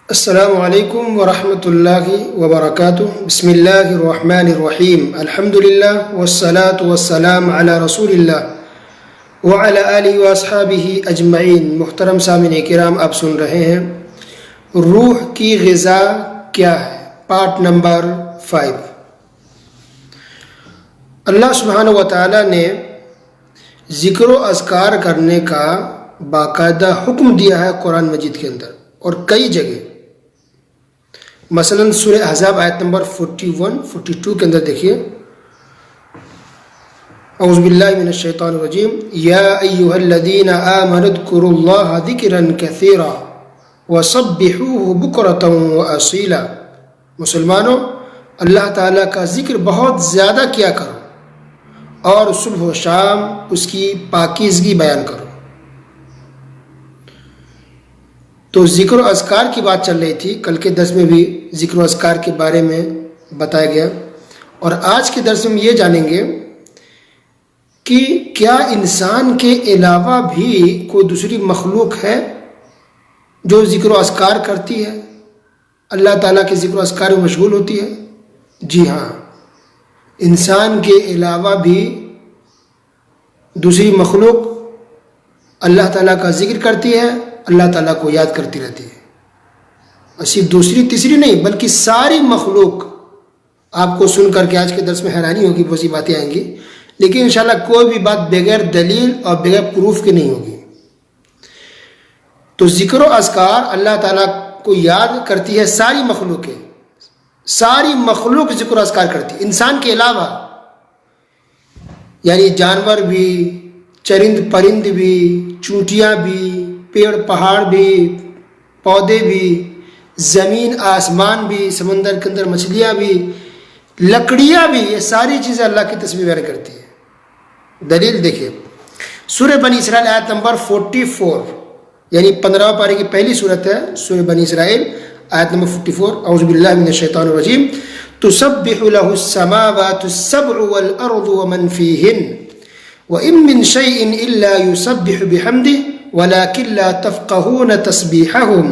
السلام علیکم ورحمۃ اللہ وبرکاتہ. بسم اللہ الرحمن الرحیم. الحمد للہ والصلاة والسلام علی رسول اللہ وعلی آلہ واصحابہ اجمعین. محترم سامعین کرام، آپ سن رہے ہیں روح کی غذا کیا ہے، پارٹ نمبر 5. اللہ سبحانہ و تعالی نے ذکر و اذکار کرنے کا باقاعدہ حکم دیا ہے قرآن مجید کے اندر اور کئی جگہ. مثلا سورہ احزاب آیت نمبر 41-42 کے اندر دیکھیے، اعوذ باللہ من الشیطان الرجیم. یا ایہا الذین آمنوا اذکروا اللہ ذکرا کثیرا وسبحوہ بکرۃ واصیلا. مسلمانوں، اللہ تعالیٰ کا ذکر بہت زیادہ کیا کرو اور صبح و شام اس کی پاکیزگی بیان کرو. تو ذکر و اذکار کی بات چل رہی تھی. کل کے درس میں بھی ذکر و اذکار کے بارے میں بتایا گیا، اور آج کے درس میں یہ جانیں گے کہ کیا انسان کے علاوہ بھی کوئی دوسری مخلوق ہے جو ذکر و اذکار کرتی ہے، اللہ تعالیٰ کے ذکر و اذکار میں مشغول ہوتی ہے؟ جی ہاں، انسان کے علاوہ بھی دوسری مخلوق اللہ تعالیٰ کا ذکر کرتی ہے، اللہ تعالیٰ کو یاد کرتی رہتی ہے. اور صرف دوسری تیسری نہیں بلکہ ساری مخلوق. آپ کو سن کر کے آج کے درس میں حیرانی ہوگی، بہت سی باتیں آئیں گی، لیکن انشاءاللہ کوئی بھی بات بغیر دلیل اور بغیر پروف کے نہیں ہوگی. تو ذکر و اذکار اللہ تعالیٰ کو یاد کرتی ہے ساری مخلوقیں. ساری مخلوق ذکر و اذکار کرتی ہے انسان کے علاوہ، یعنی جانور بھی، چرند پرند بھی، چونٹیاں بھی، پیڑ پہاڑ بھی، پودے بھی، زمین آسمان بھی، سمندر کے اندر مچھلیاں بھی، لکڑیاں بھی، یہ ساری چیزیں اللہ کی تسبیح بیان کرتی ہے. دلیل دیکھیں، سورہ بنی اسرائیل آیت نمبر 44، یعنی 15 پارے کی پہلی صورت ہے سورہ بنی اسرائیل آیت نمبر 44. اعوذ باللہ من الشیطان الرجیم. تسبح له السماوات السبع والارض ومن فیہن وَإِن مِّن شَيْءٍ إِلَّا يُسَبِّحُ بِحَمْدِهِ وَلَكِن لَّا تَفْقَهُونَ تَسْبِيحَهُمْ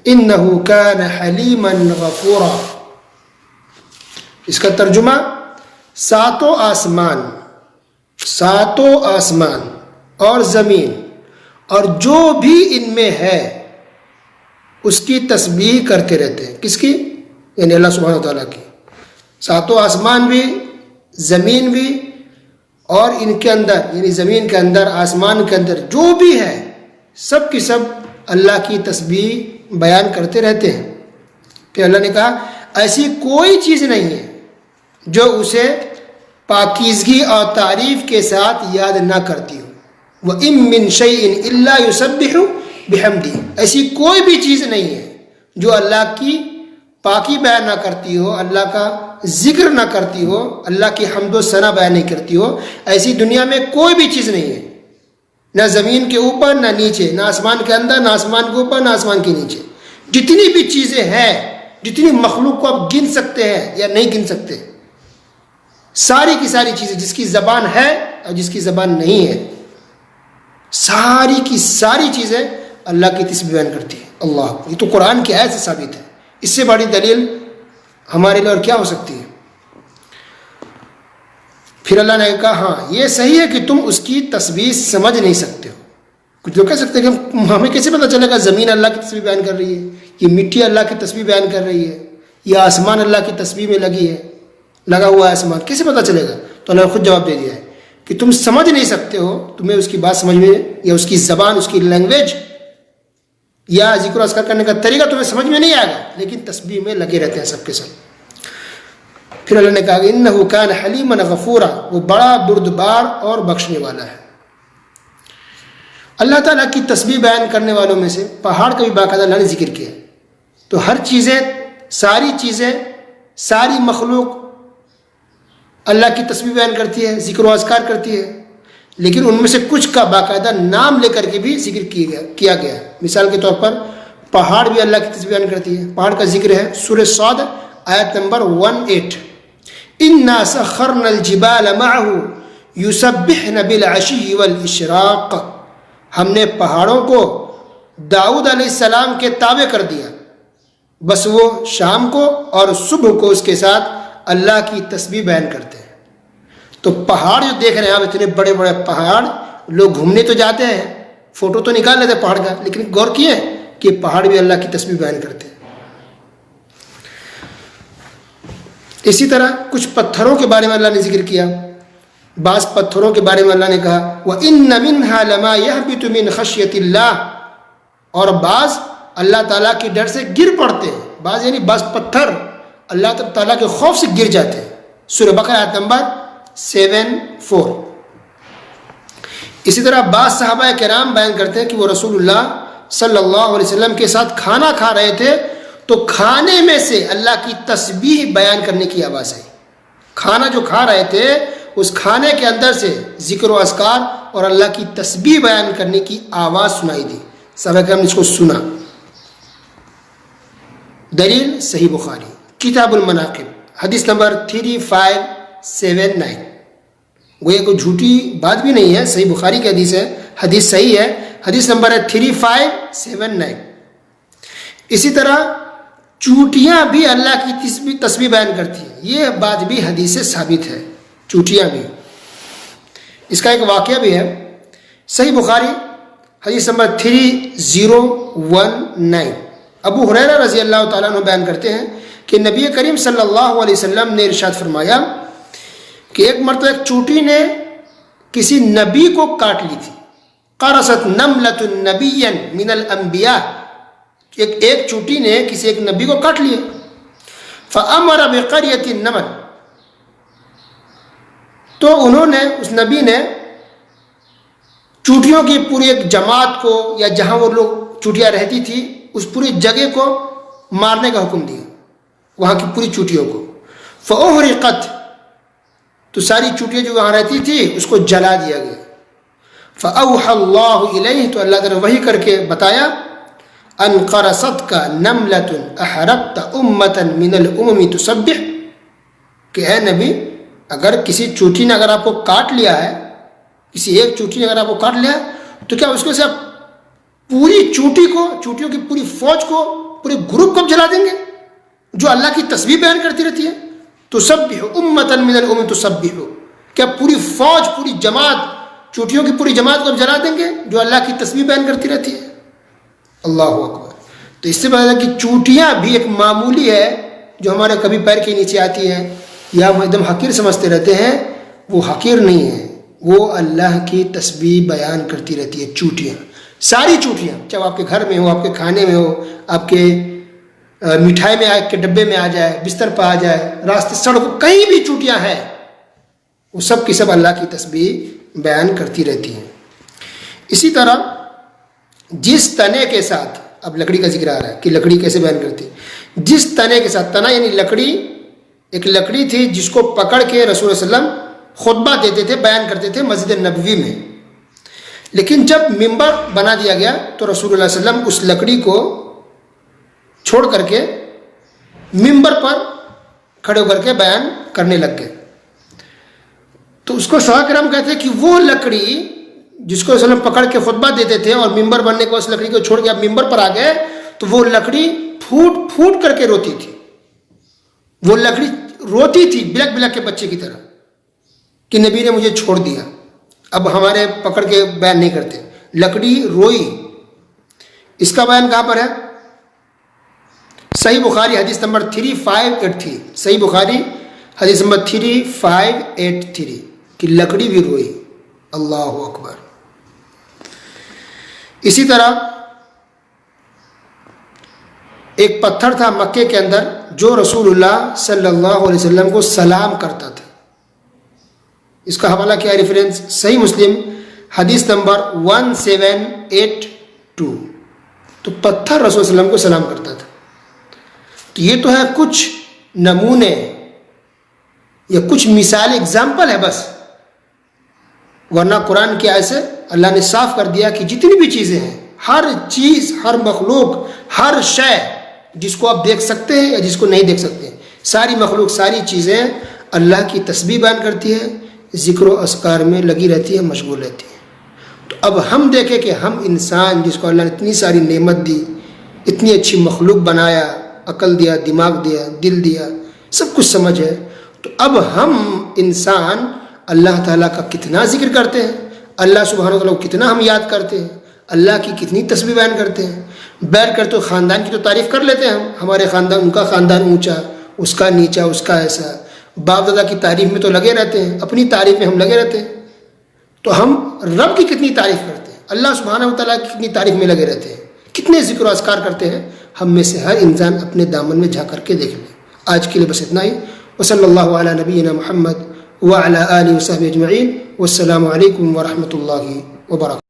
إِنَّهُ كَانَ حَلِيمًا غَفُورًا. اس کا ترجمہ، ساتوں آسمان اور زمین اور جو بھی ان میں ہے اس کی تسبیح کرتے رہتے ہیں. کس کی؟ یعنی اللہ سبحانہ وتعالیٰ کی. ساتوں آسمان بھی، زمین بھی، اور ان کے اندر یعنی زمین کے اندر، آسمان کے اندر جو بھی ہے، سب کی سب اللہ کی تسبیح بیان کرتے رہتے ہیں. کہ اللہ نے کہا ایسی کوئی چیز نہیں ہے جو اسے پاکیزگی اور تعریف کے ساتھ یاد نہ کرتی ہو. وَإِن مِّن شَيْءٍ إِلَّا يُسَبِّحُ بِحَمْدِهِ. ایسی کوئی بھی چیز نہیں ہے جو اللہ کی پاکی بیان نہ کرتی ہو، اللہ کا ذکر نہ کرتی ہو، اللہ کی حمد و ثنا بیان نہیں کرتی ہو. ایسی دنیا میں کوئی بھی چیز نہیں ہے، نہ زمین کے اوپر نہ نیچے، نہ آسمان کے اندر نہ آسمان کے اوپر نہ آسمان کے نیچے. جتنی بھی چیزیں ہیں، جتنی مخلوق کو آپ گن سکتے ہیں یا نہیں گن سکتے، ساری کی ساری چیزیں، جس کی زبان ہے اور جس کی زبان نہیں ہے، ساری کی ساری چیزیں اللہ کی تسبیح بیان کرتی ہے. اللہ، یہ تو قرآن کی آیت سے ثابت ہے. اس سے بڑی دلیل ہمارے لیے اور کیا ہو سکتی ہے؟ پھر اللہ نے کہا ہاں یہ صحیح ہے کہ تم اس کی تسبیح سمجھ نہیں سکتے ہو. کچھ لوگ کہہ سکتے ہیں کہ ہمیں کیسے پتہ چلے گا زمین اللہ کی تسبیح بیان کر رہی ہے، یہ مٹی اللہ کی تسبیح بیان کر رہی ہے، یہ آسمان اللہ کی تسبیح میں لگا ہوا ہے آسمان، کیسے پتہ چلے گا؟ تو اللہ نے خود جواب دے دیا ہے کہ تم سمجھ نہیں سکتے ہو، تمہیں اس کی بات سمجھ میں یا اس کی زبان، اس کی لینگویج یا ذکر و اذکار کرنے کا طریقہ تمہیں سمجھ میں نہیں آئے گا، لیکن تسبیح میں لگے رہتے ہیں سب کے سب. پھر اللہ نے کہا کہ انہ کان حلیما غفورا، وہ بڑا بردبار اور بخشنے والا ہے. اللہ تعالیٰ کی تسبیح بیان کرنے والوں میں سے پہاڑ کا بھی باقاعدہ اللہ نے ذکر کیا. تو ہر چیزیں، ساری مخلوق اللہ کی تسبیح بیان کرتی ہے، ذکر و اذکار کرتی ہے. لیکن ان میں سے کچھ کا باقاعدہ نام لے کر کے بھی ذکر کیا گیا ہے۔ مثال کے طور پر پہاڑ بھی اللہ کی تسبیح بیان کرتی ہے۔ پہاڑ کا ذکر ہے سورہ صاد آیت نمبر 18، اِنَّا سَخَّرْنَا الْجِبَالَ مَعَهُ يُسَبِّحْنَ بِالْعَشِيِّ وَالْإِشْرَاقِ، ہم نے پہاڑوں کو داؤد علیہ السلام کے تابع کر دیا، بس وہ شام کو اور صبح کو اس کے ساتھ اللہ کی تسبیح بیان کرتے ہیں۔ تو پہاڑ جو دیکھ رہے ہیں آپ، اتنے بڑے بڑے پہاڑ، لوگ گھومنے تو جاتے ہیں، فوٹو تو نکال لیتے پہاڑ کا، لیکن غور کیے کہ پہاڑ بھی اللہ کی تسبیح بیان کرتے ہیں۔ اسی طرح کچھ پتھروں کے بارے میں اللہ نے ذکر کیا۔ بعض پتھروں کے بارے میں اللہ نے کہا وَإِنَّ مِنْهَا لَمَا يَهْبِطُ مِنْ خَشْيَةِ اللَّهِ، اور بعض اللہ تعالیٰ کے ڈر سے گر پڑتے ہیں، بعض یعنی بعض پتھر اللہ تعالیٰ کے خوف سے گر جاتے ہیں۔ سورہ بقرہ آیت نمبر 7:4۔ اسی طرح بعض صحابہ کرام بیان کرتے ہیں کہ وہ رسول اللہ صلی اللہ علیہ وسلم کے ساتھ کھانا کھا رہے تھے تو کھانے میں سے اللہ کی تسبیح بیان کرنے کی آواز آئی۔ کھانا جو کھا رہے تھے اس کھانے کے اندر سے ذکر و اذکار اور اللہ کی تسبیح بیان کرنے کی آواز سنائی دی، صحابہ کرام نے اس کو سنا۔ دلیل صحیح بخاری کتاب المناقب حدیث نمبر 3579۔ وہ یہ کوئی جھوٹی بات بھی نہیں ہے، صحیح بخاری کی حدیث ہے، حدیث صحیح ہے، حدیث نمبر ہے 3579۔ اسی طرح چوٹیاں بھی اللہ کی تسبیح بیان کرتی ہیں، یہ بات بھی حدیث سے ثابت ہے، چوٹیاں بھی۔ اس کا ایک واقعہ بھی ہے، صحیح بخاری حدیث نمبر 3019۔ ابو ہریرہ رضی اللہ تعالیٰ عنہ بیان کرتے ہیں کہ نبی کریم صلی اللہ علیہ وسلم نے ارشاد فرمایا کہ ایک مرتبہ ایک چوٹی نے کسی نبی کو کاٹ لی تھی۔ قرصت نملۃ نبیا من الانبیاء، ایک چوٹی نے کسی ایک نبی کو کاٹ لیا۔ فامر بقریۃ النمل، تو انہوں نے، اس نبی نے چوٹیوں کی پوری ایک جماعت کو، یا جہاں وہ لوگ چوٹیاں رہتی تھی اس پوری جگہ کو مارنے کا حکم دیا، وہاں کی پوری چوٹیوں کو۔ فاحرقت، تو ساری چوٹیاں جو وہاں رہتی تھی اس کو جلا دیا گیا۔ فاوحى اللہ الیہ، تو اللہ تعالیٰ وحی کر کے بتایا، ان قرصتک نملۃ احرقت امۃ من الامم تسبح، کہ اے نبی اگر کسی چوٹی نے اگر آپ کو کاٹ لیا ہے، کسی ایک چوٹی نے اگر آپ کو کاٹ لیا ہے، تو کیا اس کو سے آپ پوری چوٹی کو، چوٹیوں کی پوری فوج کو، پورے گروپ کو جلا دیں گے جو اللہ کی تسبیح بیان کرتی رہتی ہے؟ تسبح امۃ من الامم تسبح، کیا پوری فوج، پوری جماعت، چوٹیوں کی پوری جماعت کو جلا دیں گے جو اللہ کی تسبیح بیان کرتی رہتی ہے؟ اللہ اکبر۔ تو اس سے پتہ چلا کہ چوٹیاں بھی ایک معمولی ہے جو ہمارے کبھی پیر کے نیچے آتی ہیں یا ہم ایک دم حقیر سمجھتے رہتے ہیں، وہ حقیر نہیں ہے، وہ اللہ کی تسبیح بیان کرتی رہتی ہے۔ چوٹیاں، ساری چوٹیاں، چاہے آپ کے گھر میں ہو، آپ کے کھانے میں ہو، آپ کے مٹھائی میں کے ڈبے میں آ جائے، بستر پہ آ جائے، راستے سڑکوں کہیں بھی چوٹیاں ہیں، وہ سب کی سب اللہ کی تسبیح بیان کرتی رہتی ہیں۔ اسی طرح جس تنے کے ساتھ، اب لکڑی کا ذکر آ رہا ہے کہ لکڑی کیسے بیان کرتی ہے، جس تنے کے ساتھ، تنا یعنی لکڑی، ایک لکڑی تھی جس کو پکڑ کے رسول اللہ علیہ وسلم خطبہ دیتے تھے، بیان کرتے تھے مسجد نبوی میں، لیکن جب ممبر بنا دیا گیا تو رسول اللہ علیہ وسلم اس لکڑی کو چھوڑ کر کے ممبر پر کھڑے ہو کر کے بیان کرنے لگ گئے۔ تو اس کو صحابہ کرام کہتے ہیں کہ وہ لکڑی جس کو رسول اللہ پکڑ کے خطبہ دیتے تھے اور ممبر بننے کو اس لکڑی کو چھوڑ کے اب ممبر پر آ گئے تو وہ لکڑی پھوٹ پھوٹ کر کے روتی تھی، وہ لکڑی روتی تھی بلک بلک کے بچے کی طرح کہ نبی نے مجھے چھوڑ دیا، اب ہمارے پکڑ کے بیان نہیں کرتے، لکڑی روئی۔ اس کا بیان کہاں پر ہے؟ صحیح بخاری حدیث نمبر 3583، صحیح بخاری حدیث نمبر 3583 کہ لکڑی بھی روئی۔ اللہ اکبر۔ اسی طرح ایک پتھر تھا مکے کے اندر جو رسول اللہ صلی اللہ علیہ وسلم کو سلام کرتا تھا، اس کا حوالہ کیا ریفرنس؟ صحیح مسلم حدیث نمبر 1782۔ تو پتھر رسول اللہ علیہ وسلم کو سلام کرتا تھا۔ تو یہ تو ہے کچھ نمونے یا کچھ مثال، اگزامپل ہے بس، ورنہ قرآن کی آیت سے اللہ نے صاف کر دیا کہ جتنی بھی چیزیں ہیں، ہر چیز، ہر مخلوق، ہر شے جس کو آپ دیکھ سکتے ہیں یا جس کو نہیں دیکھ سکتے، ساری مخلوق، ساری چیزیں اللہ کی تسبیح بیان کرتی ہے، ذکر و اذکار میں لگی رہتی ہے، مشغول رہتی ہے۔ تو اب ہم دیکھیں کہ ہم انسان جس کو اللہ نے اتنی ساری نعمت دی، اتنی اچھی مخلوق بنایا، عقل دیا، دماغ دیا، دل دیا، سب کچھ سمجھ ہے، تو اب ہم انسان اللہ تعالیٰ کا کتنا ذکر کرتے ہیں، اللہ سبحانہ وتعالیٰ کو کتنا ہم یاد کرتے ہیں، اللہ کی کتنی تسبیح بیان کرتے ہیں۔ بیٹھ کر تو خاندان کی تو تعریف کر لیتے ہیں ہم، ہمارے خاندان، ان کا خاندان اونچا، اس کا نیچا، اس کا ایسا، باپ دادا کی تعریف میں تو لگے رہتے ہیں، اپنی تعریف میں ہم لگے رہتے ہیں، تو ہم رب کی کتنی تعریف کرتے ہیں، اللہ سبحانہ وتعالیٰ کی کتنی تعریف میں لگے رہتے ہیں، کتنے ذکر و اذکار کرتے ہیں۔ ہم میں سے ہر انسان اپنے دامن میں جھانک کر کے دیکھ لیں۔ آج کے لیے بس اتنا ہی، وصلی اللہ علی نبینا محمد وعلی آلہ وصحبہ اجمعین، والسلام علیکم ورحمۃ اللہ وبرکاتہ۔